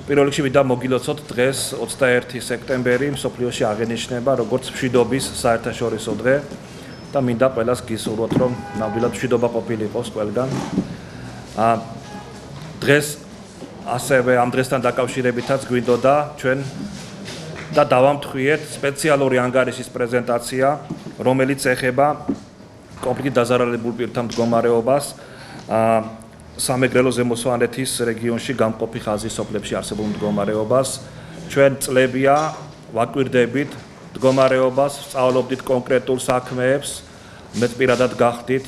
პირველ რიგში მინდა მოგილოცოთ დღეს 21 სექტემბერი მსოფლიოში აღენიშნება როგორც მშვიდობის საერთაშორისო დღე და მინდა ყველას გისურვოთ რომ ნამდვილად მშვიდობა ყოფილიყოს ყველგან. დღეს ასევე ამ დღესთან დაკავშირებითაც გვინდოდა ჩვენ და დავამთხვიეთ სპეციალური ანგარიშის პრეზენტაცია, რომელიც ეხება კონფლიქტით დაზარალებულ პირთა მდგომარეობას სამეგრელო ზემო სვანეთის რეგიონში გამყოფი ხაზის სოფლებში არსებულ მდგომარეობას. ჩვენ წლებია ვაკვირდებით მდგომარეობას, სწავლობდით კონკრეტულ საქმეებს, მეც პირადად გახდით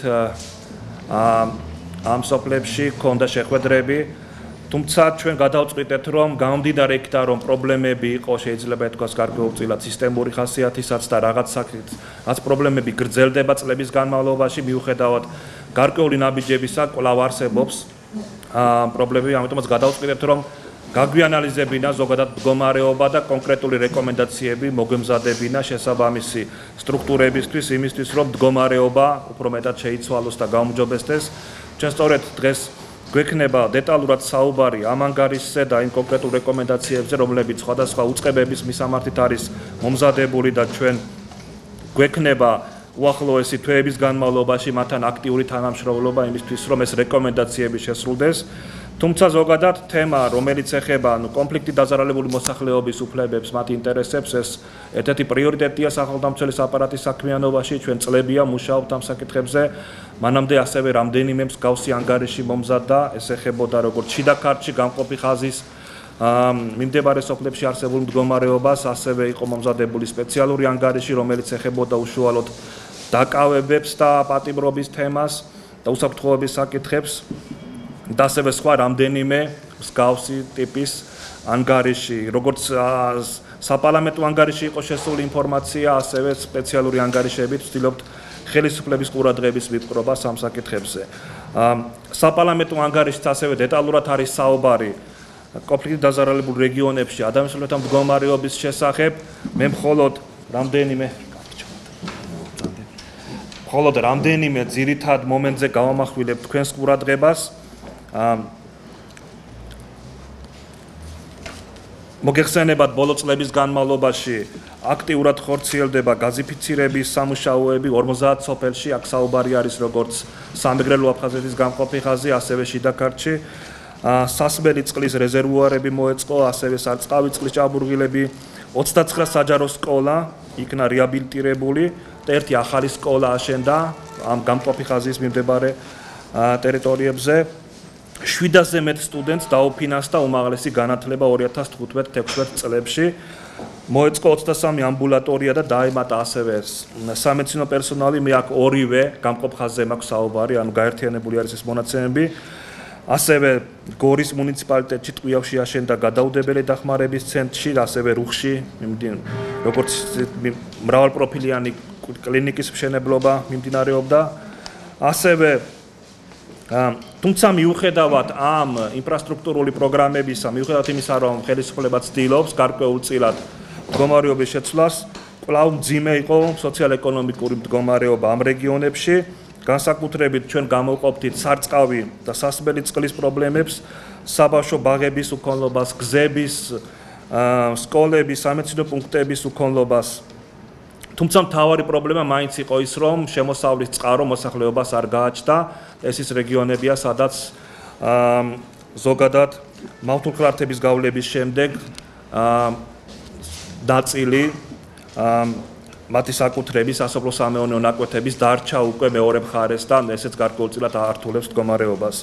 ამ სოფლებში, ქონდა შეხვედრები. თუმცა ჩვენ გადავწყვიტეთ, რომ გამომდინარე იქიდან, რომ პრობლემები იყო, შეიძლება ითქვას გარკვეულწილად სისტემური ხასიათისაც და რაღაც პრობლემები გრძელდება წლების განმავლობაში, მიუხედავად გარკვეული ნაბიჯებისა კვლავ არსებობს პრობლემები, ამიტომაც გადავწყვიტეთ, რომ გაგვიანალიზებინა ზოგადად მდგომარეობა და კონკრეტული რეკომენდაციები მოგვემზადებინა შესაბამისი სტრუქტურებისთვის, იმისთვის, რომ მდგომარეობა უფრო მეტად შეიცვალოს და გაუმჯობესდეს. ჩვენ სწორედ დღეს გვექნება დეტალურად საუბარი ამ ანგარიშზე და იმ კონკრეტულ რეკომენდაციებზე, რომლებიც სხვადასხვა უწყებების მისამართით არის მომზადებული და ჩვენ გვექნება უახლოესი თვეების განმავლობაში მათთან აქტიური თანამშრომლობა იმისთვის, რომ ეს რეკომენდაციები შესრულდეს. თუმცა ზოგადად თემა, რომელიც ეხება კონფლიქტით დაზარალებული მოსახლეობის უფლებებს, მათ ინტერესებს, ეს ერთ-ერთი პრიორიტეტია სახელმწიფო აპარატის საქმიანობაში. ჩვენ წლებია მუშაობთ ამ საკითხებზე. მანამდე ასევე რამდენიმე მსგავსი ანგარიში მომზადდა, ეს ეხებოდა როგორც შიდა ქართლში გამყოფი ხაზის მიმდებარე სოფლებში არსებულ მდგომარეობას, ასევე იყო მომზადებული სპეციალური ანგარიში, რომელიც ეხებოდა უშუალოდ დაკავებებს და პატიმრობის თემას და უსაფრთხოების საკითხებს და ასევე სხვა რამდენიმე მსგავსი ტიპის ანგარიში, როგორც საპარლამენტო ანგარიში იყო შესული ინფორმაცია, ასევე სპეციალური ანგარიშებით ვცდილობთ ხელისუფლების ყურადღების მიპყრობას ამ საკითხებზე. საპარლამენტო ანგარიშიც ასევე დეტალურად არის საუბარი კონფლიქტით დაზარალებულ რეგიონებში ადამიანთა მდგომარეობის შესახებ. მე მხოლოდ რამდენიმე ძირითად მომენტზე გავამახვილებ თქვენს ყურადღებას. მოგეხსენებათ, ბოლო წლების განმავლობაში აქტიურად ხორციელდება გაზიფიცირების სამუშაოები 50 სოფელში, აქ საუბარი არის როგორც სამეგრელო აფხაზეთის გამყოფი ხაზი, ასევე შიდა ქართლში. სასმელი წყლის რეზერვუარები მოეწყო, ასევე სარწყავი წყლის ჭაბურღილები, 29 საჯარო სკოლა იქნა რეაბილიტირებული და ერთი ახალი სკოლა აშენდა ამ გამყოფი ხაზის მიმდებარე ტერიტორიებზე. 700-ზე მეტ სტუდენტს დაუფინანსდა უმაღლესი განათლება 2015-16 წლებში. მოეწყო 23 ამბულატორია და დაემატა ასევე სამედიცინო პერსონალი. მე აქ ორივე გამყოფ ხაზზე მაქვს საუბარი, ანუ გაერთიანებული არის ეს მონაცემები. ასევე გორის მუნიციპალიტეტში ტყვიავში აშენდა გადაუდებელი დახმარების ცენტრი, ასევე რუხში, როგორც მრავალპროფილიანი კლინიკის მშენებლობა მიმდინარეობდა. ასევე თუმცა მიუხედავად ამ ინფრასტრუქტურული პროგრამებისა, მიუხედავად იმისა, რომ ხელისუფლება ცდილობს გარკვეულწილად მდგომარეობის შეცვლას, კვლავ მძიმე იყო სოციალ-ეკონომიკური მდგომარეობა ამ რეგიონებში. განსაკუთრებით ჩვენ გამოვყოფთ სარწყავი და სასმელი წყლის პრობლემებს, საბავშვო ბაღების უქონლობას, გზების, სკოლების, სამედიცინო პუნქტების უქონლობას. თუმცა მთავარი პრობლემა მაინც იყო ის, რომ შემოსავლის წყარო მოსახლეობას არ გააჩნდა. ეს ის რეგიონებია, სადაც ზოგადად მავთულქლართების გავლების შემდეგ ნაწილი მათი საკუთრების სასოფლო-სამეურნეო ნაკვეთების დარჩა უკვე მეორე მხარეს და ესეც გარკვეულწილად ართულებს მდგომარეობას.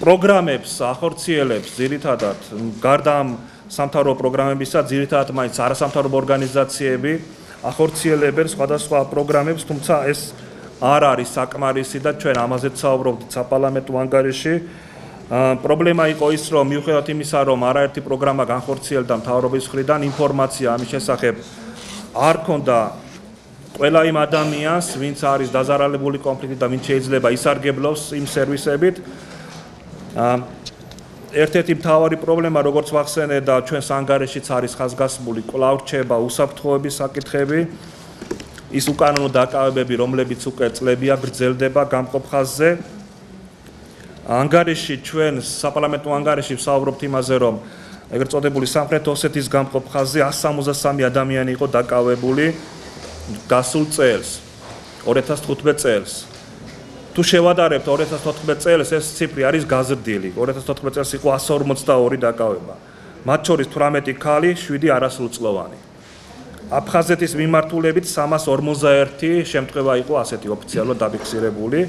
პროგრამებს ახორციელებს ძირითადად გარდა ამ სამთავრობო პროგრამებისა, ძირითადად მაინც არასამთავრობო ორგანიზაციები ახორციელებენ სხვადასხვა პროგრამებს, თუმცა ეს არ არის საკმარისი და ჩვენ ამაზეც საუბრობთ საპარლამენტო ანგარიში. პრობლემა იყო ის, რომ მიუხედავად იმისა, რომ არაერთი პროგრამა განხორციელდა მთავრობის მხრიდან, ინფორმაცია ამის შესახებ არ ქონდა ყველა იმ ადამიანს, ვინც არის დაზარალებული კონფლიქტით და ვინც შეიძლება ისარგებლოს იმ სერვისებით. ერთ-ერთი მთავარი პრობლემა, როგორც ვახსენე და ჩვენს ანგარიშიც არის ხაზგასმული, კვლავ რჩება უსაფრთხოების საკითხები. ის უკანონო დაკავებები, რომლებიც უკვე წლებია გრძელდება გამყოფ ხაზზე. ანგარიში ჩვენ საპარლამენტო ანგარიში ვსაუბრობთ იმაზე, რომ ეგრეთ წოდებული სამხრეთ ოსეთის გამყოფ ხაზზე 163 ადამიანი იყო დაკავებული გასულ წელს, 2015 წელს. თუ შევადარებთ 2014 წელს, ეს ციფრი არის გაზრდილი. 2014 წელს იყო 152 დაკავება. მათ შორის 18 ქალი, 7 არასრულწლოვანი. აფხაზეთის მიმართულებით 351 შემთხვევა იყო ასეთი ოფიციალურად დაფიქსირებული.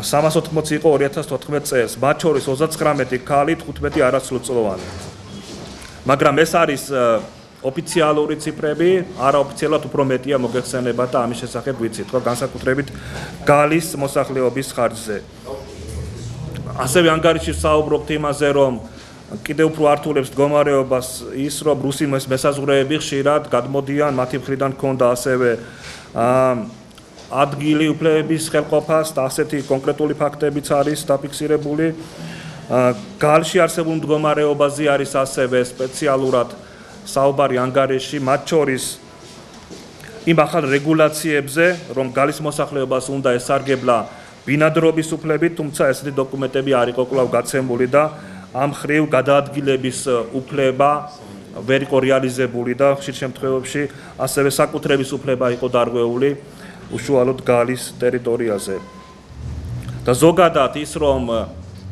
380 იყო 2014 წელს, მათ შორის 39 ქალი, 15 არასრულწლოვანი. მაგრამ ეს არის ოფიციალური ციფრები, არაოფიციალურად უფრო მეტია მოგეხსენება და ამის შესახებ ვიცით, რომ განსაკუთრებით გალის მოსახლეობის ხარჯზე. ასევე ანგარიში ვსაუბრობთ იმაზე, რომ კიდევ უფრო ართულებს მდგომარეობას ის, რომ რუსი მესაზღვრეები ხშირად გადმოდიან, მათი მხრიდან ჰქონდა ასევე ადგილი უფლებების ხელყოფას და ასეთი კონკრეტული ფაქტებიც არის დაფიქსირებული. გალში არსებულ მდგომარეობაზე არის ასევე სპეციალურად საუბარი ანგარიში, მათ შორის იმ ახალ რეგულაციებზე, რომ გალის მოსახლეობას უნდა ესარგებლა ბინადრობის უფლებით, თუმცა ესეთი დოკუმენტები არ იყო კვლავ გაცემული და ამ ხრივ გადაადგილების უფლება ვერ იყო რეალიზებული და ხშირ შემთხვევებში ასევე საკუთრების უფლება იყო დარღვეული უშუალოდ გალის ტერიტორიაზე. და ზოგადად ის, რომ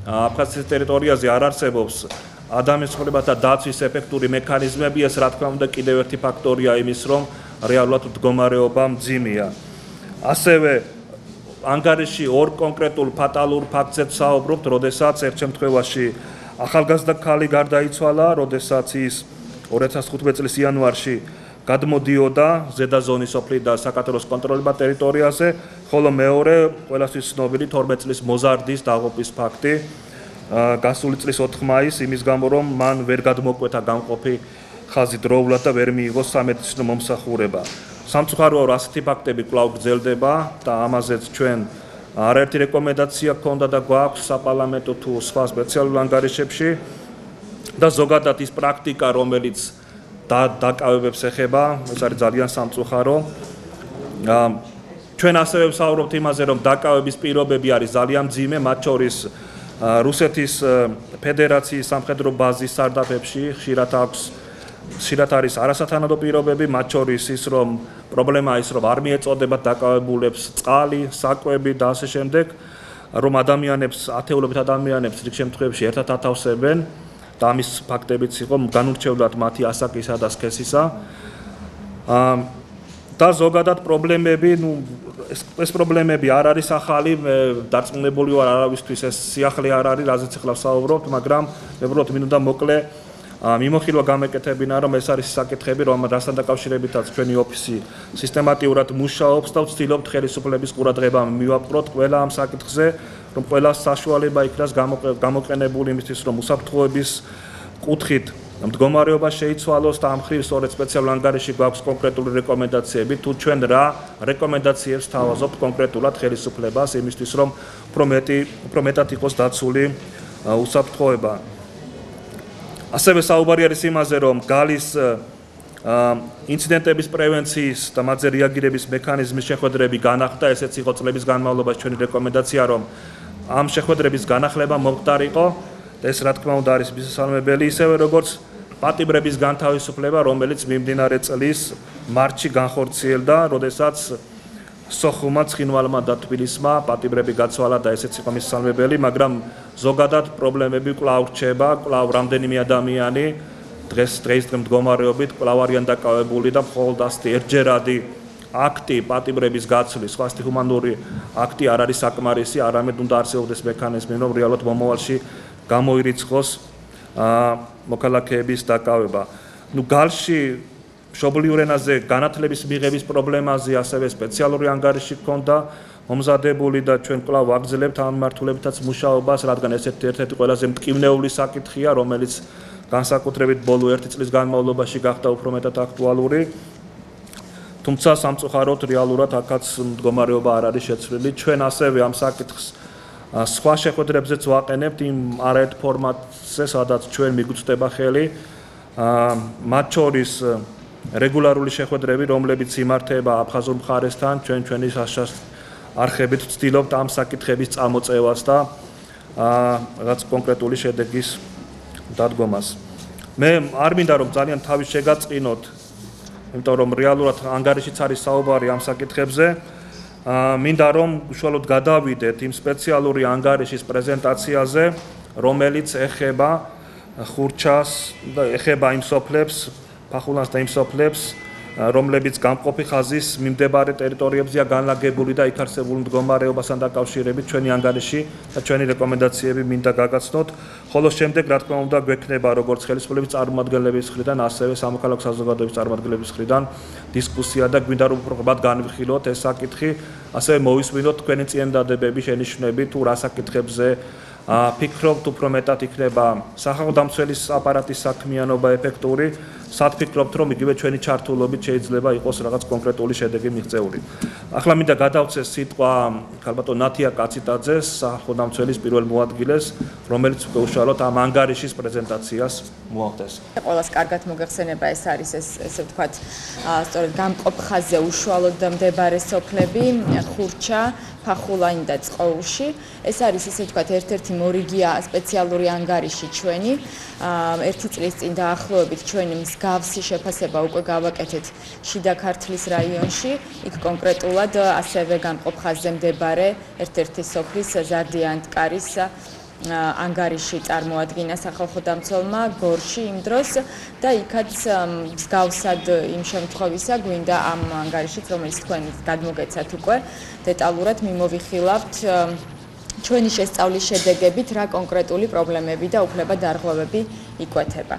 აფხაზეთის ტერიტორიაზე არ არსებობს ადამიანის ცხოვრებათა დაცვის ეფექტური მექანიზმები, ეს რა თქმა უნდა კიდევ ერთი ფაქტორია იმის, რომ რეალურად მდგომარეობა მძიმეა. ასევე ანგარიში ორ კონკრეტულ ფატალურ ფაქტზე ვსაუბრობთ, როდესაც ერთ შემთხვევაში ახალგაზრდა ქალი გარდაიცვალა, როდესაც ის 2015 წლის იანვარში გადმოდიოდა ზედა ზონის სოფლიდან საქართველოს კონტროლებად ტერიტორიაზე, ხოლო მეორე ყველასთვის ცნობილი 12 წლის მოზარდის დაღუპვის ფაქტი გასული წლის 4 მაისს იმის გამო, რომ მან ვერ გადმოკვეთა გამყოფი ხაზი დროულად და ვერ მიიღო სამედიცინო მომსახურება. სამწუხაროა, რომ ასეთი ფაქტები კვლავ გრძელდება და ამაზეც ჩვენ არაერთი რეკომენდაცია ჰქონდა და გვაქვს საპარლამენტო თუ სხვა სპეციალურ ანგარიშებში და ზოგადად ის პრაქტიკა, რომელიც დაკავებებს ეხება, ეს არის ძალიან სამწუხარო. ჩვენ ასევე ვსაუბრობთ იმაზე, რომ დაკავების პირობები არის ძალიან მძიმე, მათ შორის რუსეთის ფედერაციის სამხედრო ბაზის სარდაფებში ხშირად არის არასათანადო პირობები, მათ შორის ის, რომ პრობლემაა ის, რომ არ მიეწოდებათ დაკავებულებს წყალი, საკვები და ასე შემდეგ, რომ ათეულობით ადამიანებს რიგ შემთხვევებში ერთად ათავსებენ და ამის ფაქტებიც იყო განურჩევლად მათი ასაკისა და სქესისა. და ზოგადად პრობლემები, ეს პრობლემები არ არის ახალი, დარწმუნებული ვარ არავისთვის ეს სიახლე არ არის, რაზეც ახლა ვსაუბრობთ, მაგრამ მე ვფიქრობ მინდა მოკლე მიმოხილვა გამეკეთებინა, რომ ეს არის საკითხები, რასთან დაკავშირებითაც ჩვენი ოფისი სისტემატიურად მუშაობს და ვცდილობთ ხელისუფლების ყურადღება მივაპყროთ ყველა ამ საკითხზე, რომ ყველა საშუალება იქნას გამოყენებული იმისთვის, რომ უსაფრთხოების კუთხით მდგომარეობა შეიცვალოს და ამ ხრივ სწორედ სპეციალურ ანგარიში გვაქვს კონკრეტული რეკომენდაციები, თუ ჩვენ რა რეკომენდაციებს თავაზობთ კონკრეტულად ხელისუფლებას იმისთვის, რომ უფრო მეტად იყოს დაცული უსაფრთხოება. ასევე საუბარი არის იმაზე, რომ გალის ინციდენტების პრევენციის და მათზე რეაგირების მექანიზმის შეხვედრები განახლდა, ესეც იყო წლების განმავლობაში ჩვენი რეკომენდაცია, რომ ამ შეხვედრების განახლება მომხდარიყო და ეს რა თქმა უნდა არის მისასალმებელი, ისევე როგორც პატიმრების განთავისუფლება, რომელიც მიმდინარე წლის მარტში განხორციელდა, როდესაც სოხუმმა, ცხინვალმა და თბილისმა პატიმრები გაცვალა და ესეც იყო მისასალმებელი, მაგრამ ზოგადად პრობლემები კვლავ რჩება, კვლავ რამდენიმე ადამიანი დღეს მდგომარეობით კვლავ არიან დაკავებული და მხოლოდ ასეთი ერთჯერადი აქტი პატიმრების გაცვლის, სხვა ასეთი ჰუმანური აქტი არ არის საკმარისი, არამედ უნდა არსებობდეს მექანიზმი, რომ რეალურად მომავალში გამოირიცხოს მოქალაქეების დაკავება. გალში მშობლიურ ენაზე განათლების მიღების პრობლემაზე ასევე სპეციალური ანგარიში ჰქონდა მომზადებული და ჩვენ კვლავ ვაგრძელებთ ამ მიმართულებითაც მუშაობას, რადგან ეს ერთ-ერთი ყველაზე მტკივნეული საკითხია, რომელიც განსაკუთრებით ბოლო 1 წლის განმავლობაში გახდა უფრო მეტად აქტუალური. თუმცა სამწუხაროდ რეალურად აქაც მდგომარეობა არ არის შეცვლილი. ჩვენ ასევე ამ საკითხს სხვა შეხვედრებზეც ვაყენებთ იმ არაერთ ფორმატზე, სადაც ჩვენ მიგვწვდება ხელი, მათ შორის რეგულარული შეხვედრები, რომლებიც იმართება აფხაზურ მხარესთან, ჩვენი არხებით ვცდილობთ ამ საკითხების წამოწევას და რაც კონკრეტული შედეგის დადგომას. მე არ მინდა რომ ძალიან თავის შეგაწყინოთ, იმიტომ რომ რეალურად ანგარიშიც არის საუბარი ამ საკითხებზე. მინდა რომ უშუალოდ გადავიდეთ იმ სპეციალური ანგარიშის პრეზენტაციაზე, რომელიც ეხება ხურჩას და ეხება იმ სოფლებს, ფახულანს და იმ სოფლებს, რომლებიც გამყოფი ხაზის მიმდებარე ტერიტორიებზეა განლაგებული და იქ არსებულ მდგომარეობასთან დაკავშირებით ჩვენი ანგარიში და ჩვენი რეკომენდაციები მინდა გაგაცნოთ. ხოლო შემდეგ რა თქმა უნდა გვექნება როგორც ხელისუფლების წარმომადგენლების მხრიდან, ასევე სამოქალაქო საზოგადოების წარმომადგენლების მხრიდან დისკუსია და გვინდა რომ უფრო ხშირად განვიხილოთ ეს საკითხი, ასევე მოვისმინოთ თქვენი წინადადებები, შენიშვნები თუ რა საკითხებზე ფიქრობთ უფრო მეტად იქნება სახელმწიფოს აპარატის საქმიანობა ეფექტური, სად ფიქრობთ რომ იგივე ჩვენი ჩართულობით შეიძლება იყოს რაღაც კონკრეტული შედეგი მიღწეული. ახლა მინდა გადავცე სიტყვა ქალბატონ ნათია კაციტაძეს, სახელმწიფოს პირველ მოადგილეს, რომელიც უშუალოდ ამ ანგარიშის პრეზენტაციას მოახდენს. ყველას კარგად მოგეხსენება ეს არის ესე ვთქვათ, სწორედ გამყოფ ხაზზე უშუალოდ მდებარე სოფლები, ხურჩა, ფახულანი და წყოუში. ეს არის ესე ვთქვათ ერთ-ერთი მორიგია სპეციალური ანგარიში ჩვენი. ერთი წლის წინ დაახლოებით ჩვენი მსგავსი შეფასება უკვე გავაკეთეთ შიდა ქართლის რაიონში. იქ კონკრეტულად ასევე გამყოფ ხაზზე მდებარე ერთ-ერთი სოფლის ზარდიანტკარის ანგარიში წარმოადგინა სახალხო დამცველმა გორში იმ დროს და იქაც მსგავსად იმ შემთხვევისა გვინდა ამ ანგარიშით, რომელიც თქვენ გადმოგეცათ უკვე დეტალურად მიმოვიხილავთ ჩვენი შესწავლის შედეგებით რა კონკრეტული პრობლემები და უფლება-დარღვევები იკვეთება.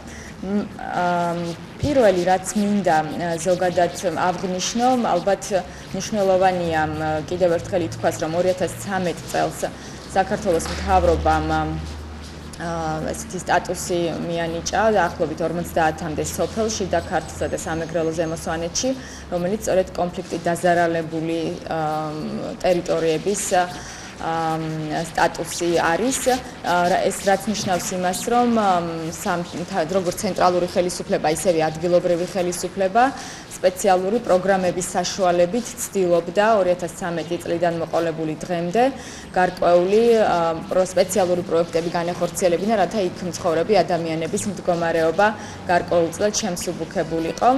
პირველი რაც მინდა ზოგადად აღვნიშნო, ალბათ მნიშვნელოვანია კიდევ ერთხელ ითქვას, რომ 2013 წელს საქართველოს მთავრობამ ესეთი სტატუსი მიანიჭა დაახლოებით 50-მდე სოფელში და ქართლსა და სამეგრელო ზემო სვანეთში, რომელიც სწორედ კონფლიქტით დაზარალებული ტერიტორიების სტატუსი არის. ეს რაც ნიშნავს იმას, რომ როგორც ცენტრალური ხელისუფლება, ისევე ადგილობრივი ხელისუფლება სპეციალური პროგრამების საშუალებით ცდილობდა 2013 წლიდან მოყოლებული დღემდე გარკვეული სპეციალური პროექტები განახორციელებინა, რათა იქ მცხოვრები ადამიანების მდგომარეობა გარკვეულწილად შემსუბუქებულიყო.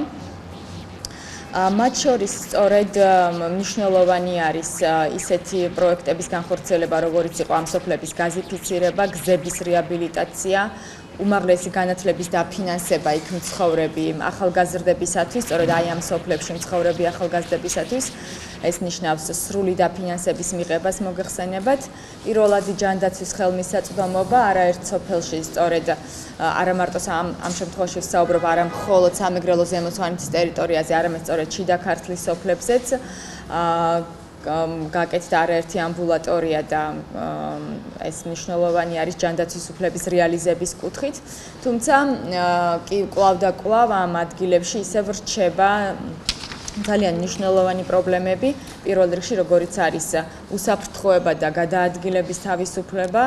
მათ შორის სწორედ მნიშვნელოვანი არის ისეთი პროექტების განხორციელება, როგორიც იყო ამ სოფლების გაზიფიცირება, გზების რეაბილიტაცია, უმაღლესი განათლების დაფინანსება იქ მცხოვრები ახალგაზრდებისათვის, სწორედ აი ამ სოფლებში მცხოვრები ახალგაზრდებისათვის ეს ნიშნავს სრული დაფინანსების მიღებას მოგეხსენებათ. პირველადი ჯანდაცვის ხელმისაწვდომობა არაერთ სოფელში სწორედ არა მარტო ამ შემთხვევაში ვსაუბრობ არა მხოლოდ სამეგრელო ზემო სვანეთის ტერიტორიაზე, არამედ სწორედ შიდა ქართლის სოფლებზეც გაკეთდა არაერთი ამბულატორია და ეს მნიშვნელოვანი არის ჯანდაცვის უფლების რეალიზების კუთხით. თუმცა კვლავ და კვლავ ამ ადგილებში ისევ რჩება ძალიან მნიშვნელოვანი პრობლემები, პირველ რიგში როგორიც არის უსაფრთხოება და გადაადგილების თავისუფლება,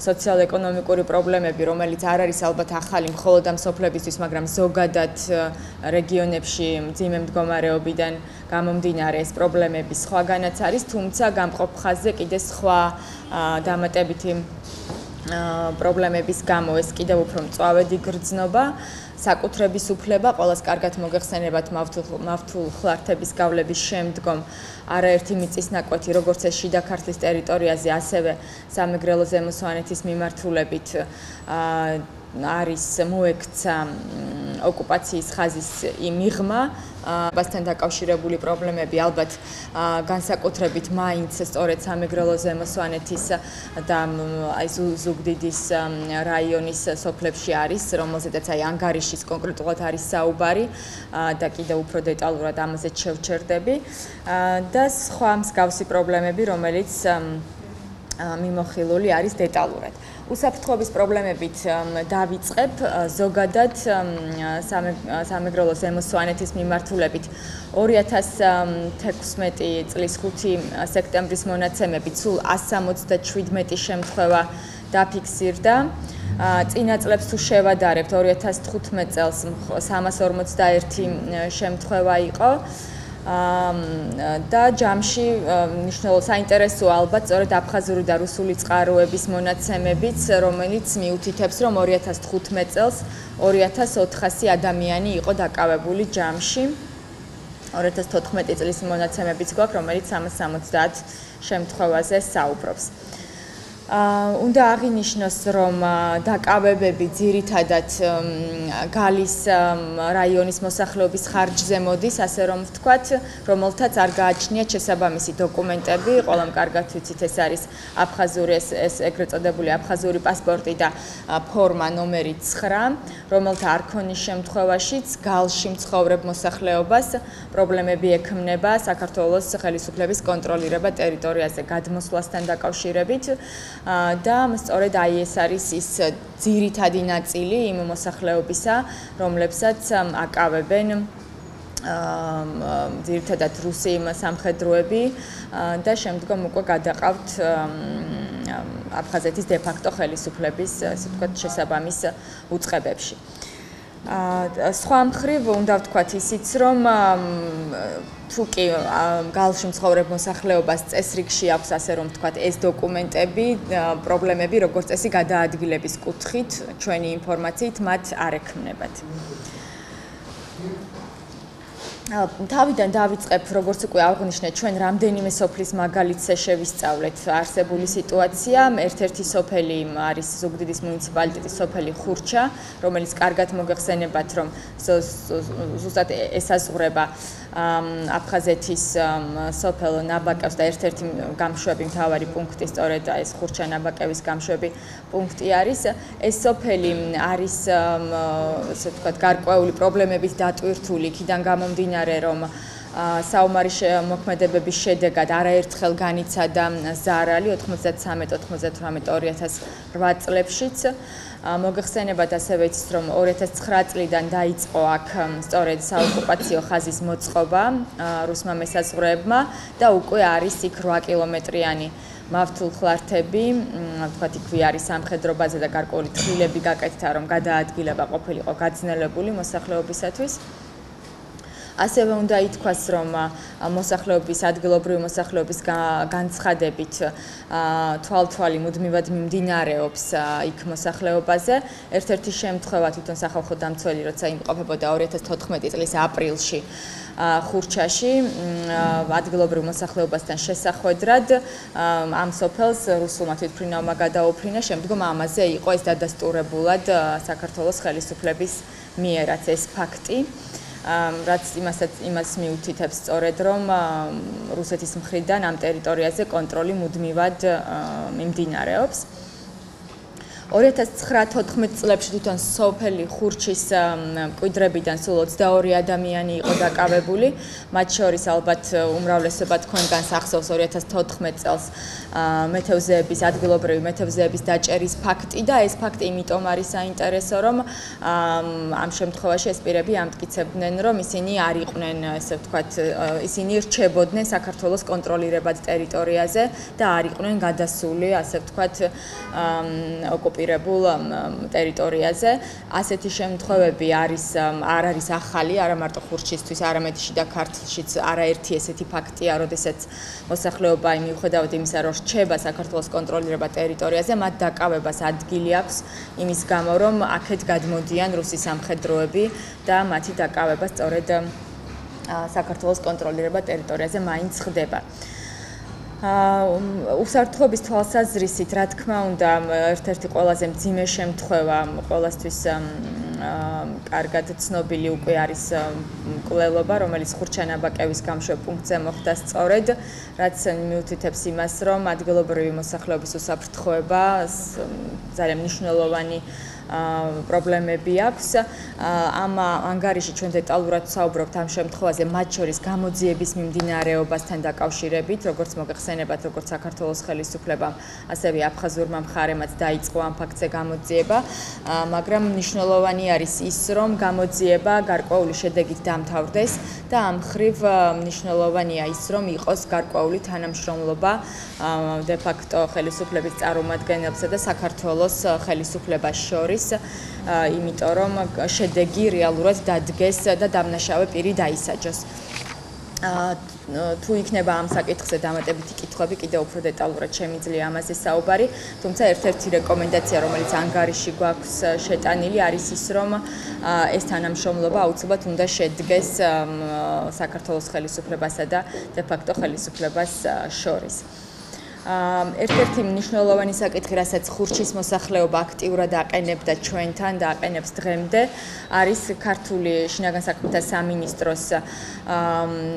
სოციალ-ეკონომიკური პრობლემები, რომელიც არ არის ალბათ ახალი მხოლოდ ამ სოფლებისთვის, მაგრამ ზოგადად რეგიონებში მძიმე მდგომარეობიდან გამომდინარე ეს პრობლემები სხვაგანაც არის, თუმცა გამყოფ ხაზზე კიდე სხვა დამატებითი პრობლემების გამო ეს კიდევ უფრო მწვავედი გრძნობა. საკუთრების უფლება, ყველას კარგად მოგეხსენებათ მავთულ ხლართების გავლების შემდგომ არაერთი მიწისნაკვეთი, როგორც ეს შიდა ქართლის ტერიტორიაზე, ასევე სამეგრელო ზემო სვანეთის მიმართულებით არის მოექცა ოკუპაციის ხაზის მიღმა, მასთან დაკავშირებული პრობლემები ალბათ განსაკუთრებით მაინც სწორედ სამეგრელო ზემო სვანეთის და აი ზუგდიდის რაიონის სოფლებში არის, რომელზედაც აი ანგარიშის კონკრეტულად არის საუბარი და კიდევ უფრო დეტალურად ამაზეც შევჩერდები და სხვა მსგავსი პრობლემები, რომელიც მიმოხილული არის დეტალურად. უსაფრთხოების პრობლემებით დავიწყებ ზოგადად სამეგრელო ზემო სვანეთის მიმართულებით 2016 წლის 5 სექტემბრის მონაცემებით სულ 177 შემთხვევა დაფიქსირდა. წინა წლებს თუ შევადარებთ 2015 წელს 341 შემთხვევა იყო. და ჯამში საინტერესოა ალბათ სწორედ აფხაზური და რუსული წყაროების მონაცემებიც, რომელიც მიუთითებს, რომ 2015 წელს 2400 ადამიანი იყო დაკავებული ჯამში. 2014 წლის მონაცემებიც გვაქვს, რომელიც 370 შემთხვევაზე საუბრობს. უნდა აღინიშნოს, რომ დაკავებები ძირითადად გალის რაიონის მოსახლეობის ხარჯზე მოდის, ასე რომ ვთქვათ, რომელთაც არ გააჩნიათ შესაბამისი დოკუმენტები, ყველამ კარგად ვიცით, ეს არის აფხაზური, ეს ეგრეთ წოდებული აფხაზური პასპორტი და ფორმა ნომერი 9, რომელთა არ ქონის შემთხვევაშიც გალში მცხოვრებ მოსახლეობას პრობლემები ექმნება საქართველოს ხელისუფლების კონტროლირება ტერიტორიაზე გადმოსვლასთან დაკავშირებით. და სწორედ აი ეს არის ის ძირითადი ნაწილი იმ მოსახლეობისა, რომლებსაც აკავებენ ძირითადად რუსი სამხედროები და შემდგომ უკვე გადაყავთ აფხაზეთის დე-ფაქტო ხელისუფლების, ასე ვთქვათ, შესაბამის უწყებებში. სხვა მხრივ უნდა ვთქვათ ისიც, რომ თუ კი გალში მცხოვრებ მოსახლეობას წესრიგში აქვს, ასე რომ ვთქვათ, ეს დოკუმენტები, პრობლემები როგორც წესი გადაადგილების კუთხით, ჩვენი ინფორმაციით მათ არ ექმნებათ. თავიდან დავიწყებ, როგორც უკვე აღვნიშნე, ჩვენ რამდენიმე სოფლის მაგალითზე შევისწავლეთ არსებული სიტუაცია. ერთ-ერთი სოფელი არის ზუგდიდის მუნიციპალიტეტის სოფელი ხურჩა, რომელიც კარგად მოგეხსენებათ, რომ ზუსტად ესაზღვრება აფხაზეთის სოფელ ნაბაკევს და ერთ-ერთი გამშვები მთავარი პუნქტი სწორედ ეს ხურჩა ნაბაკევის გამშვები პუნქტი არის. ეს სოფელი არის, ასე ვთქვათ, გარკვეული პრობლემებით დატვირთული, იქიდან გამომდინარე, რომ საომარი მოქმედებების შედეგად არაერთხელ განიცადა ზარალი 93-98 წლებშიც. მოგეხსენებათ ასევე იცით, რომ 2009 წლიდან დაიწყო აქ სწორედ საოკუპაციო ხაზის მოწყობა რუსმა მესაზღვრეებმა და უკვე არის იქ 8 კილომეტრიანი მავთულხლართები, ვთქვათ, იქვე არის სამხედრო ბაზა და გარკვეული თხილები გაკეთდა, რომ გადაადგილება ყოფილიყო გაძნელებული მოსახლეობისათვის. ასევე უნდა ითქვას, რომ მოსახლეობის ადგილობრივი მოსახლეობის განცხადებით თვალთვალი მუდმივად მიმდინარეობს იქ მოსახლეობაზე. ერთ-ერთი შემთხვევა თვითონ სახალხო დამცველი, როცა იმყოფებოდა 2014 წლის april-ში ხურჩაში ადგილობრივ მოსახლეობასთან შესახვედრად ამ სოფელს რუსულმა თვითმფრინავმა გადაუფრინა, შემდგომ ამაზე იყო ეს დადასტურებულად საქართველოს ხელისუფლების მიერაც ეს ფაქტი. რაც იმას მიუთითებს სწორედ, რომ რუსეთის მხრიდან ამ ტერიტორიაზე კონტროლი მუდმივად მიმდინარეობს. 2009-14 წლებში თვითონ სოფელი ხურჩის მკვიდრებიდან სულ 22 ადამიანი იყო დაკავებული, მათ შორის ალბათ უმრავლესობა თქვენგანს ახსოვს 2014 წელს მეთევზეების ადგილობრივი მეთევზეების დაჭერის ფაქტი და ეს ფაქტი იმიტომ არის საინტერესო, რომ ამ შემთხვევაში ეს პირები ამტკიცებდნენ, რომ ისინი არ იყვნენ, ესე ვთქვათ, ისინი რჩებოდნენ საქართველოს კონტროლირებად ტერიტორიაზე და არ იყვნენ გადასული, ასე ვთქვათ, ოკუპირებულ ტერიტორიაზე. ასეთი შემთხვევები არ არის ახალი, არა მარტო ხურჩისთვის, არამედ შიდა ქართლშიც არაერთი ესეთი ფაქტია, როდესაც მოსახლეობა მიუხედავად იმისა, რომ რჩება საქართველოს კონტროლირება ტერიტორიაზე, მათ დაკავებას ადგილი აქვს იმის გამო, რომ აქეთ გადმოდიან რუსი სამხედროები და მათი დაკავება სწორედ საქართველოს კონტროლირება ტერიტორიაზე მაინც ხდება. უსაფრთხოების თვალსაზრისით, რა თქმა უნდა, ერთ-ერთი ყველაზე მძიმე შემთხვევა ყველასთვის კარგად ცნობილი უკვე არის მკვლელობა, რომელიც ხურჩა-ნაბაკევის გამშვებ პუნქტზე მოხდა სწორედ, რაც მიუთითებს იმას, რომ ადგილობრივი მოსახლეობის უსაფრთხოება ძალიან მნიშვნელოვანი პრობლემები აქვს. ამ ანგარიში ჩვენ დეტალურად საუბრობთ ამ შემთხვევაზე, მათ შორის გამოძიების მიმდინარეობასთან დაკავშირებით, როგორც მოგეხსენებათ, როგორც საქართველოს ხელისუფლებამ, ასევე აფხაზურმა მხარემაც დაიწყო ამ ფაქტზე გამოძიება, მაგრამ მნიშვნელოვანი არის ის, რომ გამოძიება გარკვეული შედეგით დამთავრდეს და ამ მხრივ მნიშვნელოვანია ის, რომ იყოს გარკვეული თანამშრომლობა დე-ფაქტო ხელისუფლების წარმომადგენლებსა და საქართველოს ხელისუფლებას შორის. იმიტომ რომ შედეგი რეალურად დადგეს და დამნაშავე პირი დაისაჯოს. თუ იქნება ამ საკითხზე დამატებითი კითხვები, კიდევ უფრო დეტალურად შემიძლია ამაზე საუბარი. თუმცა ერთ-ერთი რეკომენდაცია, რომელიც ანგარიში გვაქვს შეტანილი, არის ის, რომ ეს თანამშრომლობა აუცილებლად უნდა შედგეს საქართველოს ხელისუფლებასა და de facto ხელისუფლებას შორის. ერთ-ერთი მნიშვნელოვანი საკითხი, რასაც ხურჩის მოსახლეობა აქტიურად აყენებდა ჩვენთან და აყენებს დღემდე, არის ქართული შინაგან საქმეთა სამინისტროს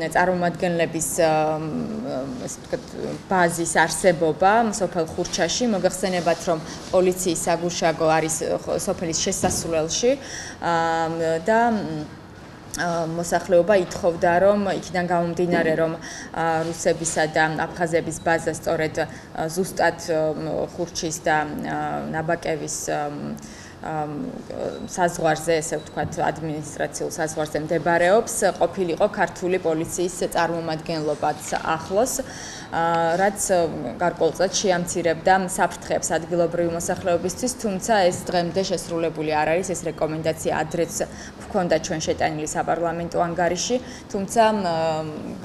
წარმომადგენლების ესე ვთქვათ ბაზის არსებობა სოფელ ხურჩაში. მოგახსენებათ, რომ პოლიციის საგუშაგო არის სოფელის შესასვლელში და მოსახლეობა ითხოვდა, რომ იქიდან გამომდინარე, რომ რუსებისა და აფხაზების ბაზა სწორედ ზუსტად ხურჩის და ნაბაკევის საზღვარზე, ესე ვთქვათ, ადმინისტრაციულ საზღვარზე მდებარეობს, ყოფილიყო ქართული პოლიციის წარმომადგენლობაც ახლოს, რაც გარკვეულწილად შეამცირებდა საფრთხეებს ადგილობრივი მოსახლეობისთვის, თუმცა ეს დღემდე შესრულებული არ არის, ეს რეკომენდაცია ადრეც გვქონდა ჩვენ შეტანილი საპარლამენტო ანგარიში, თუმცა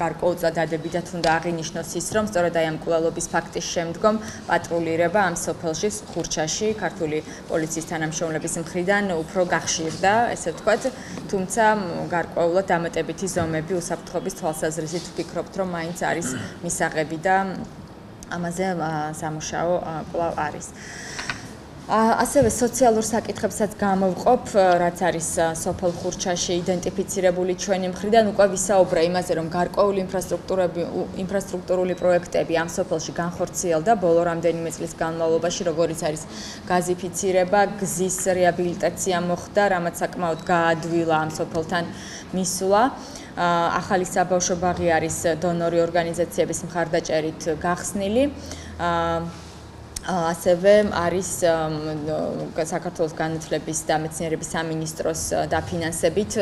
გარკვეულწილად დადებითად უნდა აღინიშნოს ის, რომ სწორედ აი ამ კვლელობის ფაქტის შემდგომ პატრულირება ამ სოფელში, ხურჩაში, ქართული პოლიციის თანამშრომლების მხრიდან უფრო გახშირდა, ესე ვთქვათ, თუმცა გარკვეულად დამატებითი ზომები უსაფრთხოების თვალსაზრისით ვფიქრობთ, რომ მაინც არის მისაღები და ამაზე სამუშაო კვლავ არის. ასევე სოციალურ საკითხებსაც გამოვყოფ, რაც არის სოფელ ხურჩაში იდენტიფიცირებული ჩვენი მხრიდან, უკვე ვისაუბრე იმაზე, რომ გარკვეული ინფრასტრუქტურული პროექტები ამ სოფელში განხორციელდა ბოლო რამდენიმე წლის განმავლობაში, როგორიც არის გაზიფიცირება, გზის რეაბილიტაცია მოხდა, რამაც საკმაოდ გაადვილა ამ სოფელთან მისვლა. ახალი საბავშვო ბაღი არის დონორი ორგანიზაციების მხარდაჭერით გახსნილი. ასევე არის საქართველოს განათლების და მეცნიერების სამინისტროს დაფინანსებით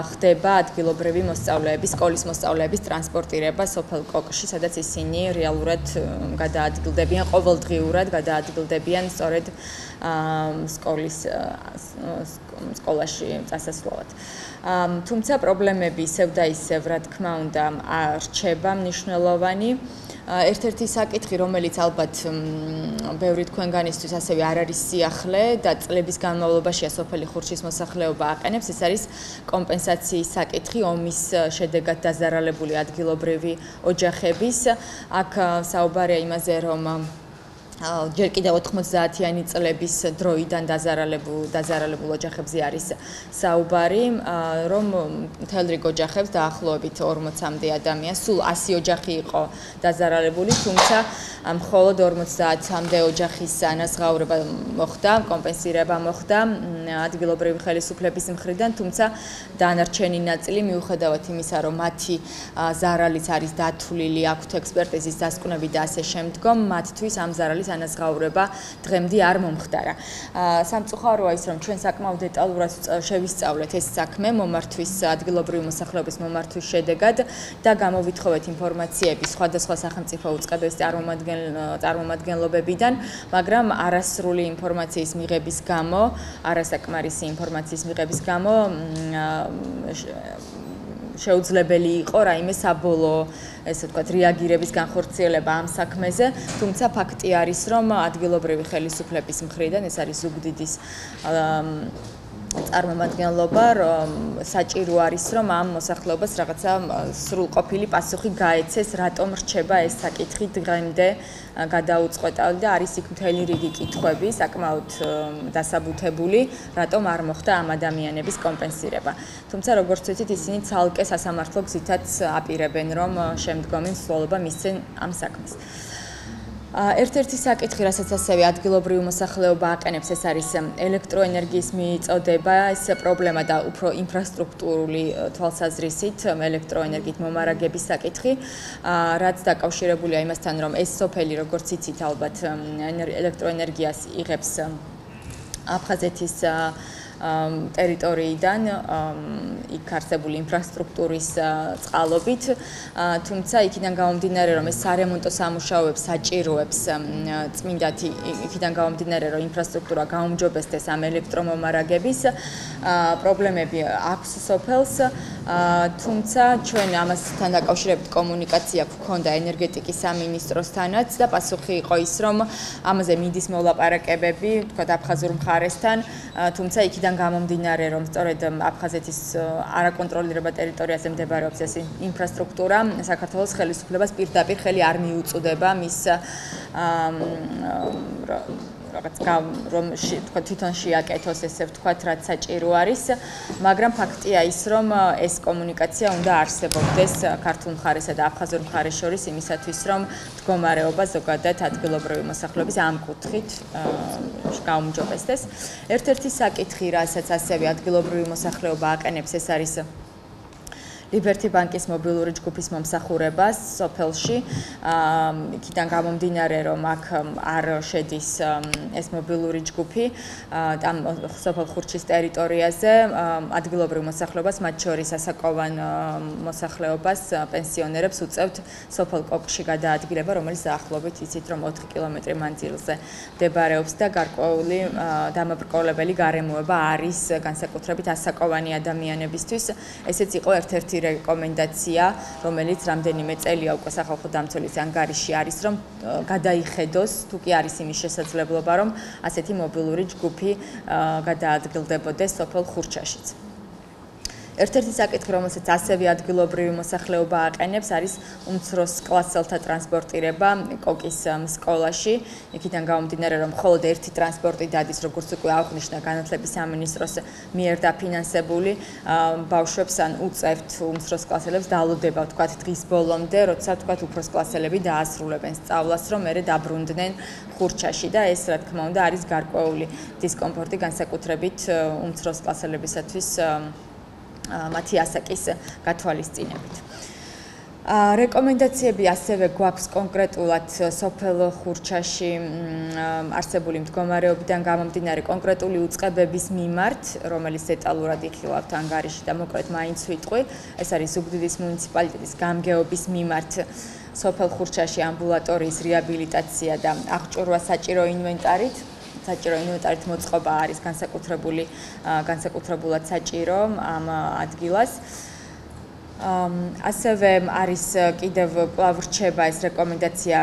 ხდება ადგილობრივი მოსწავლეების, სკოლის მოსწავლეების ტრანსპორტირება სოფელ კოკში, სადაც ისინი რეალურად გადაადგილდებიან, ყოველდღიურად გადაადგილდებიან სწორედ სკოლაში წასასვლელად. თუმცა პრობლემები ისევ და ისევ, რა თქმა უნდა, რჩება მნიშვნელოვანი. ერთ-ერთი საკითხი, რომელიც ალბათ ბევრი თქვენგანისთვის ასევე არ არის სიახლე და წლების განმავლობაშია სოფელი ხურჩის მოსახლეობა აყენებს, ეს არის კომპენსაციის საკითხი ომის შედეგად დაზარალებული ადგილობრივი ოჯახების. აქ საუბარია იმაზე, რომ ჯერ კიდევ 90-იანი წლების დროიდან დაზარალებულ ოჯახებზე არის საუბარი, რომ მთელ რიგ ოჯახებს დაახლოებით 40-მდე ადამიანს, სულ 100 ოჯახი იყო დაზარალებული, თუმცა მხოლოდ 50-მდე ოჯახის ანაზღაურება მოხდა, კომპენსირება მოხდა ადგილობრივი ხელისუფლების მხრიდან, თუმცა დანარჩენი ნაწილი მიუხედავად იმისა, რომ მათი ზარალიც არის დათვლილი, აქვთ ექსპერტიზის დასკვნები და ასე შემდგომ, მათთვის ამ ზარალის ანაზღაურება დღემდე არ მომხდარა. სამწუხაროა ის, რომ ჩვენ საკმაოდ დეტალურად შევისწავლეთ ეს საქმე მომართვის ადგილობრივი მოსახლეობის მომართვის შედეგად და გამოვითხოვეთ ინფორმაციები სხვადასხვა სახელმწიფო უწყებების წარმომადგენლობებიდან, მაგრამ არასრული ინფორმაციის მიღების გამო, არასაკმარისი ინფორმაციის მიღების გამო შეუძლებელი იყო რაიმე საბოლოო, ესე ვთქვათ, რეაგირების განხორციელება ამ საქმეზე, თუმცა ფაქტი არის, რომ ადგილობრივი ხელისუფლების მხრიდან, ეს არის ზუგდიდის წარმომადგენლობა, საჭირო არის, რომ ამ მოსახლეობას რაღაცა სრულყოფილი პასუხი გაეცეს, რატომ რჩება ეს საკითხი დღემდე გადაუწყვეტავი და არის იქ მთელი რიგი კითხვები, საკმაოდ დასაბუთებული, რატომ არ მოხდა ამ ადამიანების კომპენსირება. თუმცა როგორც ვიცით, ისინი ცალკე სასამართლო გზითაც აპირებენ, რომ შემდგომი მსვლელობა მისცენ ამ საქმეს. ერთ-ერთი საკითხი, რასაც ასევე ადგილობრივი მოსახლეობა აყენებს, ეს არის ელექტროენერგიის მიწოდება, ეს პრობლემა და უფრო ინფრასტრუქტურული თვალსაზრისით ელექტროენერგიით მომარაგების საკითხი, რაც დაკავშირებულია იმასთან, რომ ეს სოფელი, როგორც იცით, ალბათ ელექტროენერგიას იღებს აფხაზეთის ტერიტორიიდან იქ არსებული ინფრასტრუქტურის წყალობით, თუმცა იქიდან გამომდინარე, რომ ეს სარემონტო სამუშაოებს საჭიროებს წმინდათ იქიდან გამომდინარე, რომ ინფრასტრუქტურა გაუმჯობესდეს ამ ელექტრომომარაგების, პრობლემები აქვს სოფელს, თუმცა ჩვენ ამასთან დაკავშირებით კომუნიკაცია გვქონდა ენერგეტიკის სამინისტროსთანაც და პასუხი იყო ის, რომ ამაზე მიდის მოლაპარაკებები, თქვა აფხაზურ მხარესთან, თუმცა იქიდან გამომდინარე, რომ სწორედ აფხაზეთის არაკონტროლირებად ტერიტორიაზე მდებარეობს ეს ინფრასტრუქტურა, საქართველოს ხელისუფლებას პირდაპირ ხელი არ მიუწვდება მის რომ თვითონ შეაკეთოს ესე ვთქვათ, რაც საჭირო არის, მაგრამ ფაქტია ის, რომ ეს კომუნიკაცია უნდა არსებობდეს ქართულ მხარესა და აფხაზურ მხარეს შორის იმისათვის, რომ მდგომარეობა ზოგადად ადგილობრივი მოსახლეობის ამ კუთხით გაუმჯობესდეს. ერთ-ერთი საკითხი, რასაც ასევე ადგილობრივი მოსახლეობა აყენებს, ეს არის Liberty Bank-ის მობილური ჯგუფის მომსახურება სოფელში. იქიდან გამომდინარე, რომ აქ არ შედის ეს მობილური ჯგუფი ამ სოფელ ხურჩის ტერიტორიაზე, ადგილობრივ მოსახლეობას, მათ შორის ასაკოვან მოსახლეობას, პენსიონერებს უწევთ სოფელ კოკში გადაადგილება, რომელიც დაახლოებით იცით, რომ 4 კილომეტრი მანძილზე მდებარეობს და გარკვეული დამაბრკოლებელი გარემოება არის განსაკუთრებით ასაკოვანი ადამიანებისთვის. ესეც იყო ერთ-ერთი რეკომენდაცია, რომელიც რამდენიმე წელია უკვე სახალხო დამცველის ანგარიში არის, რომ გადაიხედოს, თუ კი არის იმის შესაძლებლობა, რომ ასეთი მობილური ჯგუფი გადაადგილდებოდეს სოფელ ხურჩაშიც. ერთ-ერთი საკითხი, რომელსაც ასევე ადგილობრივი მოსახლეობა აყენებს, არის უმცროს კლასელთა ტრანსპორტირება კოკის სკოლაში. იქიდან გამომდინარე, რომ მხოლოდ ერთი ტრანსპორტი დადის, როგორც უკვე აღნიშნა განათლების სამინისტროს მიერ დაფინანსებული, ბავშვებს ან უწევთ უმცროს კლასელებს დალოდება, ვთქვათ, დღის ბოლომდე, როცა ვთქვათ, უფროს კლასელები დაასრულებენ სწავლას, რომ მერე დაბრუნდნენ ხურჩაში და ეს, რა თქმა უნდა, არის გარკვეული დისკომფორტი განსაკუთრებით უმცროს კლასელებისათვის მათი ასაკის გათვალისწინებით. რეკომენდაციები ასევე გვაქვს კონკრეტულად სოფელ ხურჩაში არსებული მდგომარეობიდან გამომდინარე კონკრეტული უწყებების მიმართ, რომელიც დეტალურად იხილავთ ანგარიში და მოკლედ მაინც ვიტყვი, ეს არის ზუგდიდის მუნიციპალიტეტის გამგეობის მიმართ სოფელ ხურჩაში ამბულატორიის რეაბილიტაცია და აღჭურვა საჭირო ინვენტარით. საჭირო ინვენტარით მოწყობა არის განსაკუთრებულად საჭირო ამ ადგილას. ასევე არის კიდევ კვლავ რჩება ეს რეკომენდაცია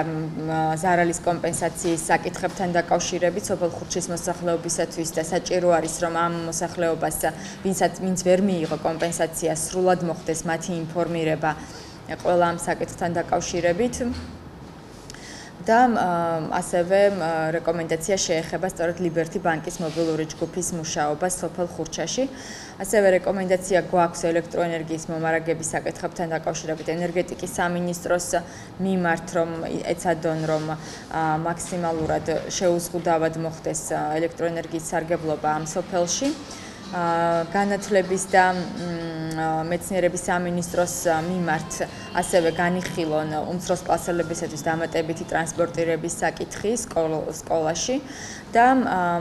ზარალის კომპენსაციის საკითხებთან დაკავშირებით სოფელ ხურჩის მოსახლეობისათვის და საჭირო არის, რომ ამ მოსახლეობას, ვინც ვერ მიიღო კომპენსაცია, სრულად მოხდეს მათი ინფორმირება ყველა ამ საკითხთან დაკავშირებით. და ასევე რეკომენდაცია შეეხება სწორედ Liberty Bank-ის მობილური ჯგუფის მუშაობას სოფელ ხურჩაში. ასევე რეკომენდაცია გვაქვს ელექტროენერგიის მომარაგების საკითხებთან დაკავშირებით ენერგეტიკის სამინისტროს მიმართ, რომ ეცადონ, რომ მაქსიმალურად შეუზღუდავად მოხდეს ელექტროენერგიის სარგებლობა ამ სოფელში. განათლების და მეცნიერების სამინისტროს მიმართ ასევე განიხილონ უმცროს კლასელებისათვის დამატებითი ტრანსპორტირების საკითხი სკოლაში და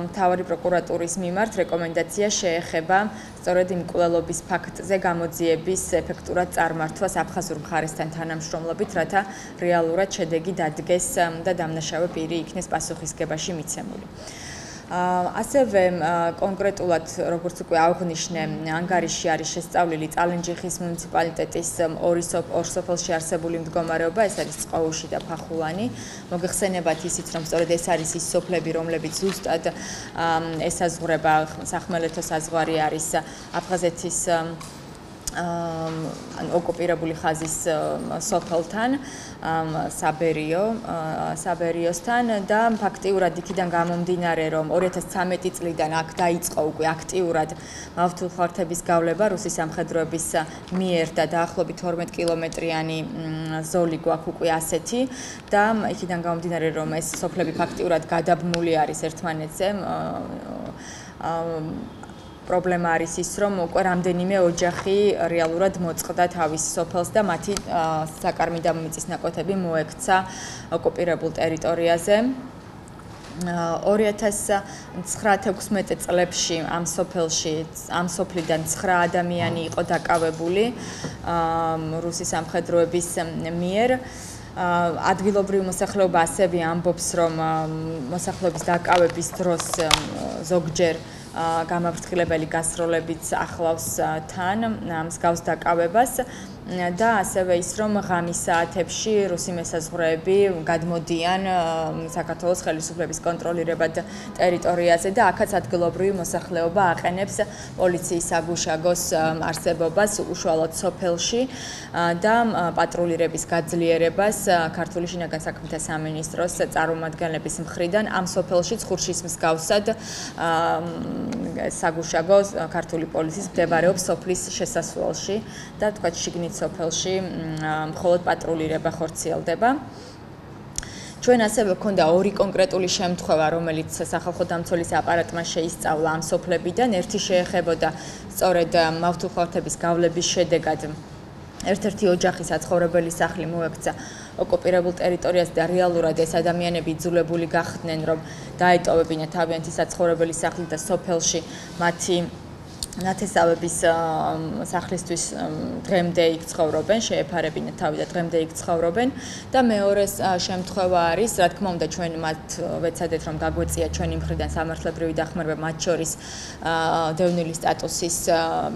მთავარი პროკურატურის მიმართ რეკომენდაცია შეეხება სწორედ იმ კვლელობის ფაქტზე გამოძიების ეფექტურად წარმართვას აფხაზურ მხარესთან თანამშრომლობით, რათა რეალურად შედეგი დადგეს და დამნაშავე პირი იქნეს პასუხისგებაში მიცემული. ასევე კონკრეტულად, როგორც უკვე აღნიშნე, ანგარიში არის შესწავლილი წალენჯიხის მუნიციპალიტეტის ორ სოფელში არსებული მდგომარეობა, ეს არის წყოუში და ფახულანი. მოგეხსენებათ ისიც, რომ სწორედ ეს არის ის სოფლები, რომლებიც ზუსტად ესაზღვრება სახმელეთო საზღვარი არის აფხაზეთის ოკუპირებული ხაზის სოფელთან, საბერიოსთან და ფაქტიურად იქიდან გამომდინარე, რომ 2013 წლიდან აქ დაიწყო უკვე აქტიურად მავთულხართების გავლება რუსის სამხედროების მიერ და დაახლოებით 12 კილომეტრიანი ზოლი გვაქვს უკვე ასეთი და იქიდან გამომდინარე, რომ ეს სოფლები ფაქტიურად გადაბმული არის ერთმანეთზე. პრობლემა არის ის, რომ უკვე რამდენიმე ოჯახი რეალურად მოწყდა თავის სოფელს და მათი საკარმი და მიწის ნაკვეთები მოექცა ოკუპირებულ ტერიტორიაზე. 2009-16 წლებში ამ სოფლიდან 9 ადამიანი იყო დაკავებული რუსის სამხედროების მიერ. ადგილობრივი მოსახლეობა ასევე ამბობს, რომ მოსახლეობის დაკავების დროს ზოგჯერ გამაფრთხილებელი გასროლებიც ახლავს თან მსგავს დაკავებას. და ასევე ის რომ ღამის საათებში რუსი მესაზღვრეები გადმოდიან საქართველოს ხელისუფლების კონტროლირებად ტერიტორიაზე და აქაც ადგილობრივი მოსახლეობა აყენებს პოლიციის საგუშაგოს არსებობას უშუალოდ სოფელში და პატრულირების გაძლიერებას ქართული შინაგან საქმეთა სამინისტროს წარმომადგენლების მხრიდან ამ სოფელშიც ხურშის მსგავსად საგუშაგო ქართული პოლიციის მდებარეობს სოფლის შესასვლელში და თქვა შიგნით სოფელში მხოლოდ პატრულირება ხორციელდება. ჩვენ ასევე გვქონდა ორი კონკრეტული შემთხვევა, რომელიც სახალხო დამცველის აპარატმა შეისწავლა ამ სოფლებიდან. ერთი შეეხებოდა სწორედ მავთულხორთების გავლების შედეგად ერთ-ერთი ოჯახის საცხოვრებელი სახლი მოექცა ოკუპირებულ ტერიტორიაზე და რეალურად ეს ადამიანები იძულებული გახდნენ, რომ დაეტოვებინათ თავიანთი საცხოვრებელი სახლი და სოფელში მათი ნათესავების სახლისთვის დღემდე იქ ცხოვრობენ, შეეფარებინათ თავი და დღემდე იქ ცხოვრობენ და მეორე შემთხვევა არის, რა თქმა უნდა, ჩვენ მათ ვეცადეთ, რომ გაგვეწია ჩვენი მხრიდან სამართლებრივი დახმარება, მათ შორის დევნილი სტატუსის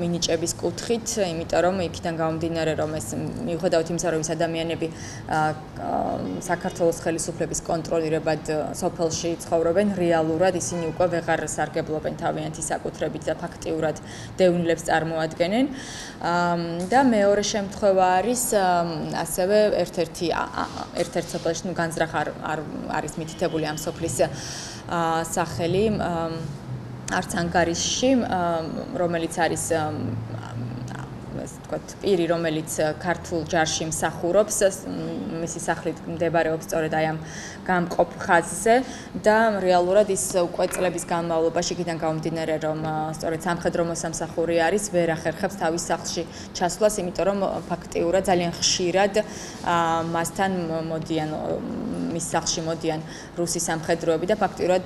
მინიჭების კუთხით, იმიტომ რომ იქიდან გამომდინარე, რომ ეს მიუხედავად იმისა, რომ ეს ადამიანები საქართველოს ხელისუფლების კონტროლირებად სოფელში ცხოვრობენ, რეალურად ისინი უკვე ვეღარ სარგებლობენ თავიანთი საკუთრებით და ფაქტიურად დევნილებს წარმოადგენენ და მეორე შემთხვევა არის ასევე ერთ-ერთ სოფელში განზრახ არის მითითებული ამ სოფლის სახელი არც ანგარიშში, რომელიც არის პირი, რომელიც ქართულ ჯარში მსახურობს, მისი სახლი მდებარეობს სწორედ აი ამ გამყოფ ხაზზე და რეალურად ის უკვე წლების განმავლობაში იქიდან გამომდინარე, რომ სწორედ სამხედრო მოსამსახური არის, ვერ ახერხებს თავის სახლში ჩასვლას, იმიტომ რომ ფაქტიურად ძალიან ხშირად მასთან მოდიან მის სახლში მოდიან რუსი სამხედროები და ფაქტიურად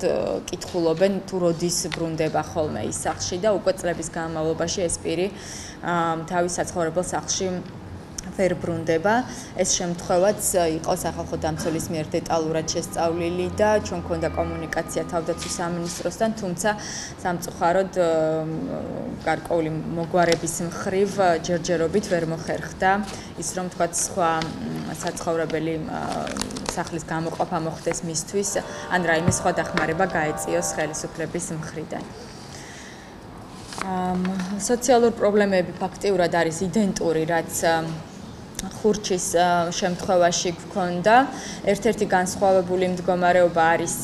კითხულობენ თუ როდის ბრუნდება ხოლმე ის სახლში და უკვე წლების განმავლობაში ეს პირი თავის საცხოვრებელ სახლში ვერ ბრუნდება. ეს შემთხვევაც იყო სახალხო დამცველის მიერ დეტალურად შესწავლილი და ჩვენ გვქონდა კომუნიკაცია თავდაცვის სამინისტროსთან, თუმცა სამწუხაროდ გარკვეული მოგვარების მხრივ ჯერჯერობით ვერ მოხერხდა ის, რომ თქვა სხვა საცხოვრებელი სახლის გამოყოფა მოხდეს მისთვის, ან რაიმე სხვა დახმარება გაეწიოს ხელისუფლების მხრიდან. სოციალურ პრობლემები ფაქტიურად არის იდენტური, რაც ხურჩის შემთხვევაში გვქონდა. ერთ-ერთი განსხვავებული მდგომარეობა არის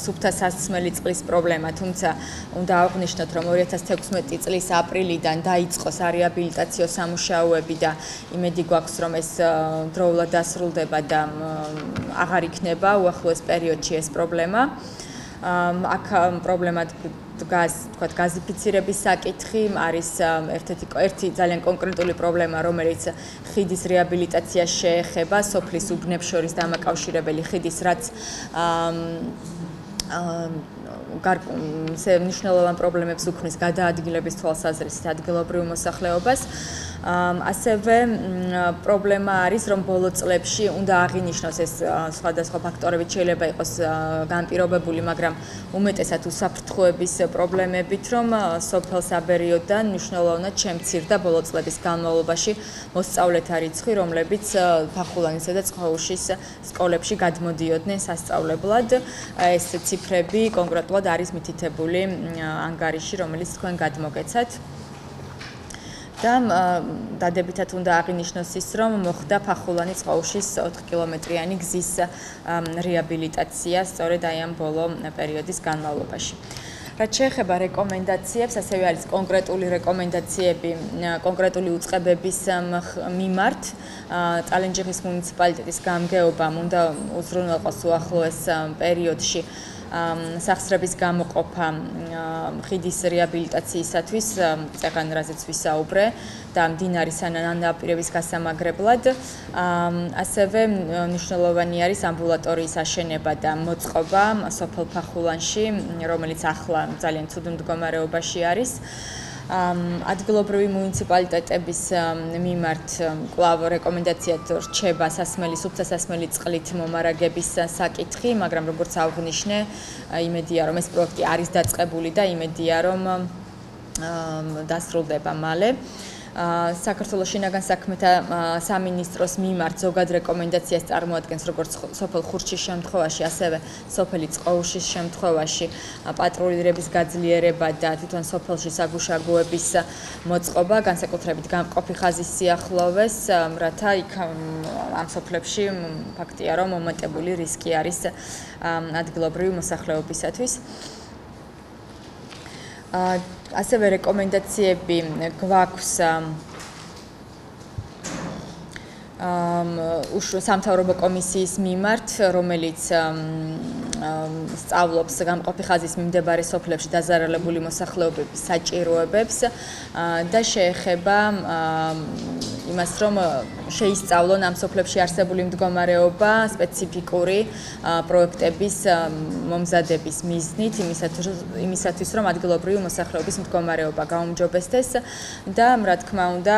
სუფთა სასმელი წყლის პრობლემა, თუმცა უნდა აღვნიშნოთ, რომ 2016 წლის აპრილიდან დაიწყო სარეაბილიტაციო სამუშაოები და იმედი გვაქვს, რომ ეს დროულად დასრულდება და აღარ იქნება უახლოეს პერიოდში ეს პრობლემა. აქ პრობლემად თქვათ გაზიფიცირების საკითხი არის ერთი ძალიან კონკრეტული პრობლემა, რომელიც ხიდის რეაბილიტაციას შეეხება, სოფლის უბნებს შორის დამაკავშირებელი ხიდის, რაც მნიშვნელოვან პრობლემებს უქმნის გადაადგილების თვალსაზრისით ადგილობრივ მოსახლეობას. ასევე პრობლემა არის, რომ ბოლო წლებში უნდა აღინიშნოს ეს სხვადასხვა ფაქტორებით შეიძლება იყოს განპირობებული, მაგრამ უმეტესად უსაფრთხოების პრობლემებით, რომ სოფელ საბერიოდან მნიშვნელოვნად შემცირდა ბოლო წლების განმავლობაში მოსწავლეთა რიცხვი, რომლებიც ფახულანისა და წყოუშის სკოლებში გადმოდიოდნენ სასწავლებლად. ეს ციფრები კონკრეტულად არის მითითებული ანგარიში, რომელიც თქვენ გადმოგეცათ. და დადებითად უნდა აღინიშნოს ის, რომ მოხდა ფახულანის ყოუშის 4 კილომეტრიანი გზის რეაბილიტაცია სწორედ აი ამ ბოლო პერიოდის განმავლობაში. რაც შეეხება რეკომენდაციებს, ასევე არის კონკრეტული რეკომენდაციები კონკრეტული უწყებების მიმართ. წალენჯიხის მუნიციპალიტეტის გამგეობამ უნდა უზრუნველყოს უახლოეს პერიოდში სახსრების გამოყოფა ხიდის რეაბილიტაციისათვის, წეგან რაზეც ვისაუბრე და მდინარის ნაპირების გასამაგრებლად. ასევე მნიშვნელოვანი არის ამბულატორიის აშენება და მოწყობა სოფელ ფახულანში, რომელიც ახლა ძალიან ცუდ მდგომარეობაში არის. ადგილობრივი მუნიციპალიტეტების მიმართ კვლავ რეკომენდაციად რჩება სუფთა სასმელი წყლით მომარაგების საკითხი, მაგრამ როგორც აღვნიშნე, იმედია რომ ეს პროექტი არის დაწყებული და იმედია რომ დასრულდება მალე. საქართველოს შინაგან საქმეთა სამინისტროს მიმართ ზოგად რეკომენდაციას წარმოადგენს როგორც სოფელ ხურჩის შემთხვევაში, ასევე სოფელი წყოუშის შემთხვევაში პატრულირების გაძლიერება და თვითონ სოფელში საგუშაგოების მოწყობა, განსაკუთრებით გამყოფი ხაზის სიახლოვეს, რათა იქ ამ სოფლებში ფაქტია, რომ მომატებული რისკი არის ადგილობრივი მოსახლეობისათვის. ასევე რეკომენდაციები გვაქვს სამთავრობო კომისიის მიმართ, რომელიც სწავლობს გამყოფი ხაზის მიმდებარე სოფლებში დაზარალებული მოსახლეობების საჭიროებებს და შეეხება იმას, რომ შეისწავლონ ამ სოფლებში არსებული მდგომარეობა სპეციფიკური პროექტების მომზადების მიზნით, იმისათვის, რომ ადგილობრივი მოსახლეობის მდგომარეობა გაუმჯობესდეს და, რა თქმა უნდა,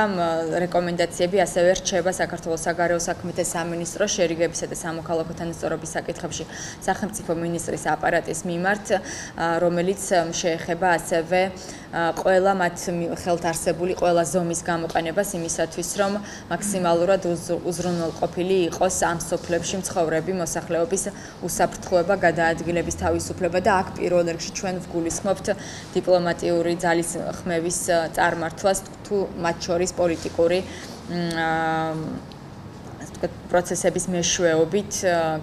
რეკომენდაციები ასევე რჩება საქართველოს საგარეო საქმეთა სამინისტროს შერიგებისა და სამოქალაქო თანასწორობის საკითხებში სახელმწიფო მინისტრის აპარატის მიმართ, რომელიც შეეხება ასევე ყველა მათ ხელთ არსებული ყველა ზომის გამოყენებას იმისათვის, რომ მაქსიმალურად უზრუნველყოფილი იყოს ამ სოფლებში მცხოვრები მოსახლეობის უსაფრთხოება, გადაადგილების თავისუფლება და აქ პირველ რიგში ჩვენ ვგულისხმობთ დიპლომატიური ძალისხმევის წარმართვას თუ მათ შორის პოლიტიკური პროცესების მეშვეობით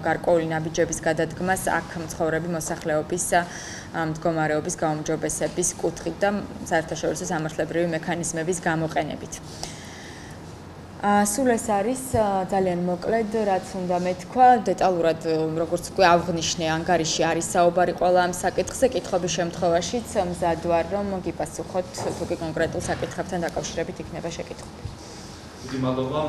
გარკვეული ნაბიჯების გადადგმას აქ მცხოვრები მოსახლეობის მდგომარეობის გაუმჯობესების კუთხით და საერთაშორისო სამართლებრივი მექანიზმების გამოყენებით. სულ ეს არის ძალიან მოკლედ, რაც უნდა მეთქვა, დეტალურად როგორც უკვე აღვნიშნე, ანგარიში არის საუბარი ყველა ამ საკითხზე, კითხვების შემთხვევაშიც მზად ვარ, რომ გიპასუხოთ თუ კი კონკრეტულ საკითხებთან დაკავშირებით იქნება შეკითხვები. დიდი მადლობა.